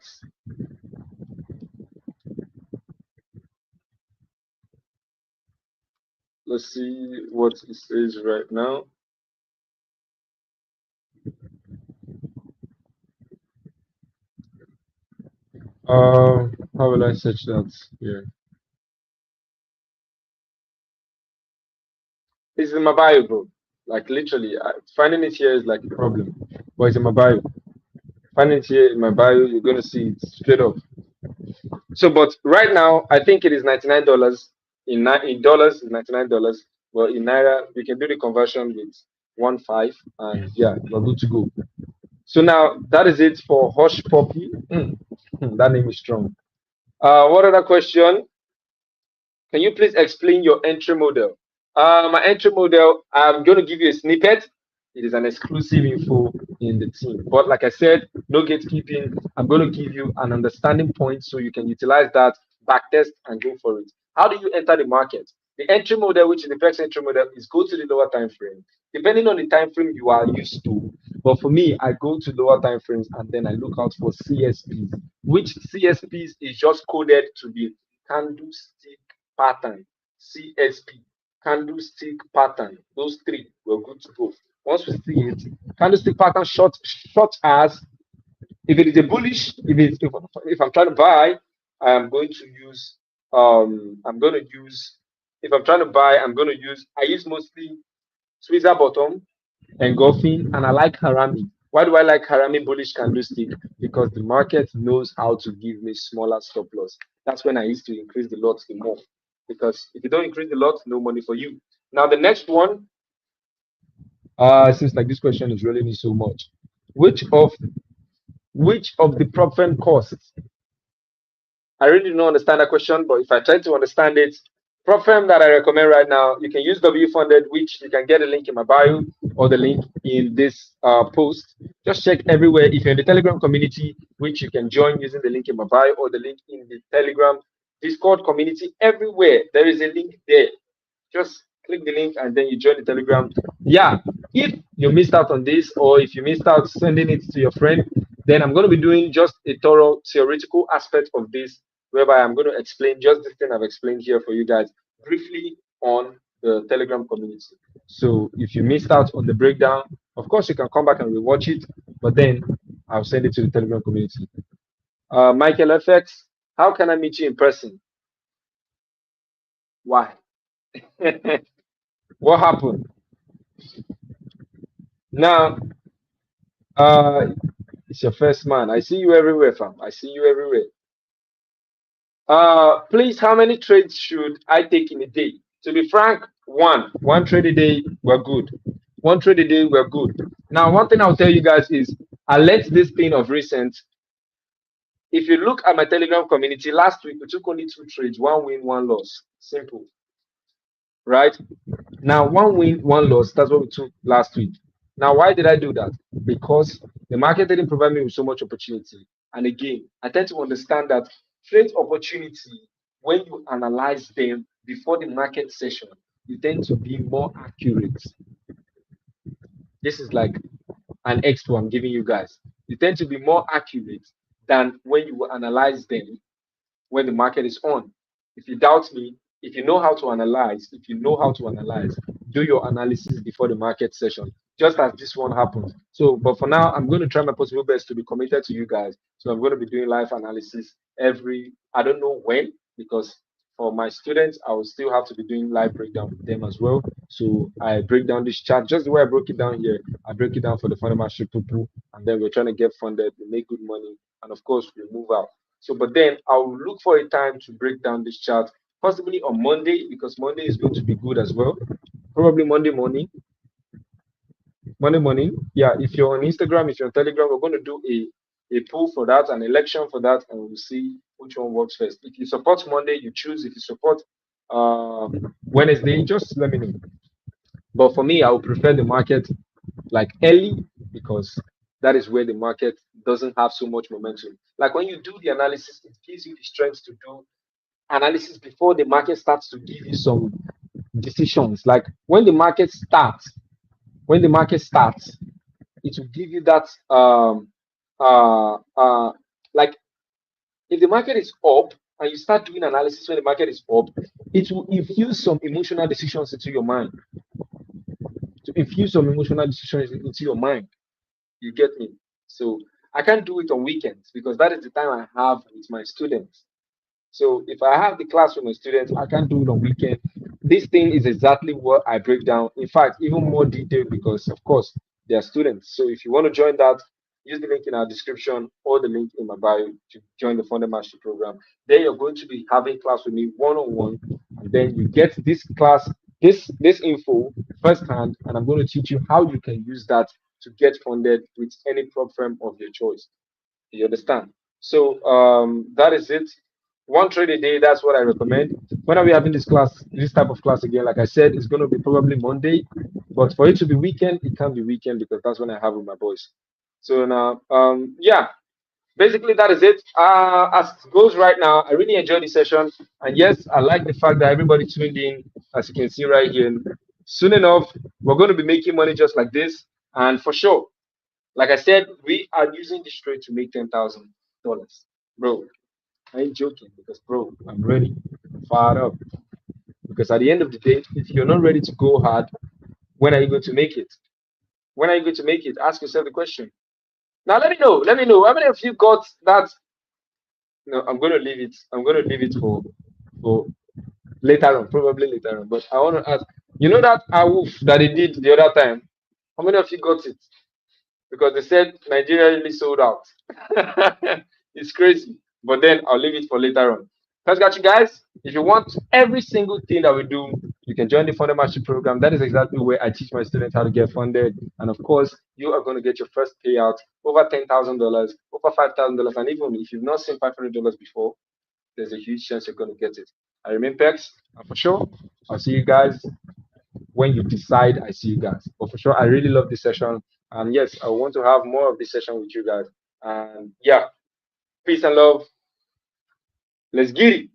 Let's see what it says right now. How will I search that here? It's in my bio, bro. Like literally, finding it here is like a problem. But it's in my bio. Finding it here in my bio, you're gonna see it straight up. So, but right now, I think it is $99. In dollars, it's $99. But in Naira, we can do the conversion with 1.5, and yeah, we're good to go. So now that is it for Hush Puppy. That name is strong. What other question? Can you please explain your entry model? My entry model, I'm going to give you a snippet. It is an exclusive info in the team. But like I said, no gatekeeping. I'm going to give you an understanding point so you can utilize that, backtest, and go for it. How do you enter the market? The entry model, which is the first entry model, is go to the lower time frame. Depending on the time frame you are used to. But for me, I go to lower time frames and then I look out for CSPs, which CSPs is just coded to be candlestick pattern, CSP, candlestick pattern. Those three, we're good to go. Once we see it, candlestick pattern short as if it is a bullish, if I'm trying to buy, I'm going to use if I'm trying to buy, I use mostly Squeezer bottom, engulfing, and I like Harami. Why do I like Harami bullish candlestick? Because the market knows how to give me smaller stop loss. That's when I used to increase the lots the more. Because if you don't increase the lot, no money for you. Now the next one, seems like this question is really me so much. Which of the prop firm costs? I really don't understand that question, but if I try to understand it, prop firm that I recommend right now, you can use WFUNDED, which you can get a link in my bio or the link in this post. Just check everywhere. If you're in the Telegram community, which you can join using the link in my bio or the link in the Telegram Discord community, everywhere there is a link there. Just click the link and then you join the Telegram. Yeah, if you missed out on this or if you missed out sending it to your friend, Then I'm going to be doing just a thorough theoretical aspect of this, whereby I'm going to explain just this thing I've explained here for you guys briefly on the Telegram community. So if you missed out on the breakdown, of course you can come back and rewatch it, but then I'll send it to the Telegram community. Michael FX, how can I meet you in person? Why? What happened? Now, it's your first man. I see you everywhere, fam. I see you everywhere. Please, how many trades should I take in a day? To be frank, one trade a day, we're good. One trade a day, we're good. Now, one thing I'll tell you guys is I learned this thing of recent. If you look at my Telegram community, last week we took only 2 trades, 1 win, 1 loss. Simple. Right? Now, 1 win, 1 loss, that's what we took last week. Now, why did I do that? Because the market didn't provide me with so much opportunity. And again, I tend to understand that trade opportunity, when you analyze them before the market session, you tend to be more accurate. This is like an expo I'm giving you guys. You tend to be more accurate than when you analyze them when the market is on. If you doubt me, if you know how to analyze, do your analysis before the market session, just as this one happened. So, but for now, I'm going to try my possible best to be committed to you guys. So I'm going to be doing live analysis I don't know when, because for my students, I will still have to be doing live breakdown with them as well. So I break down this chart just the way I broke it down here. I break it down for the funded mastery people, and then we're trying to get funded, we make good money, and of course, we move out. So, but then I'll look for a time to break down this chart, possibly on Monday, because Monday is going to be good as well. Probably Monday morning. Yeah, if you're on Instagram, if you're on Telegram, we're going to do a poll for that, an election for that, and we'll see which one works first. If you support Monday, you choose. If you support Wednesday, just let me know. But for me, I would prefer the market like early, because that is where the market doesn't have so much momentum. Like when you do the analysis, it gives you the strength to do analysis before the market starts to give you some decisions. Like when the market starts, it will give you that like if the market is up and you start doing analysis when the market is up, it will infuse some emotional decisions into your mind. You get me? So I can't do it on weekends because that is the time I have with my students. So if I have the class with my students, I can't do it on weekend. This thing is exactly what I break down. In fact, even more detailed, because of course they are students. So if you want to join that, use the link in our description or the link in my bio to join the Funded Mastery Program. Then you're going to be having class with me one-on-one, and then you get this class, this info firsthand, and I'm going to teach you how you can use that to get funded with any prop firm of your choice. You understand? So that is it. One trade a day, that's what I recommend. When are we having this type of class again? Like I said, it's going to be probably Monday, but for it to be weekend, it can't be weekend because that's when I have with my boys. So now, yeah, basically that is it. As it goes right now, I really enjoyed the session, and yes, I like the fact that everybody tuned in, as you can see right here. Soon enough, we're going to be making money just like this, and for sure, like I said, we are using this trade to make $10,000, bro. I ain't joking, because bro, I'm ready, fired up. Because at the end of the day, if you're not ready to go hard, when are you going to make it? When are you going to make it? Ask yourself the question. Now let me know. Let me know. How many of you got that? No, I'm going to leave it. I'm going to leave it for later on, probably later on. But I want to ask. You know that AWOF that they did the other time? How many of you got it? Because they said Nigeria really sold out. It's crazy. But then I'll leave it for later on. Thanks, got you guys. If you want every single thing that we do, you can join the Funded Mastery Program. That is exactly where I teach my students how to get funded. And of course, you are going to get your first payout over $10,000, over $5,000. And even if you've not seen $500 before, there's a huge chance you're going to get it. I remain Pex. And for sure, I'll see you guys when you decide. I see you guys. But for sure, I really love this session. And yes, I want to have more of this session with you guys. And yeah, peace and love. Let's get it.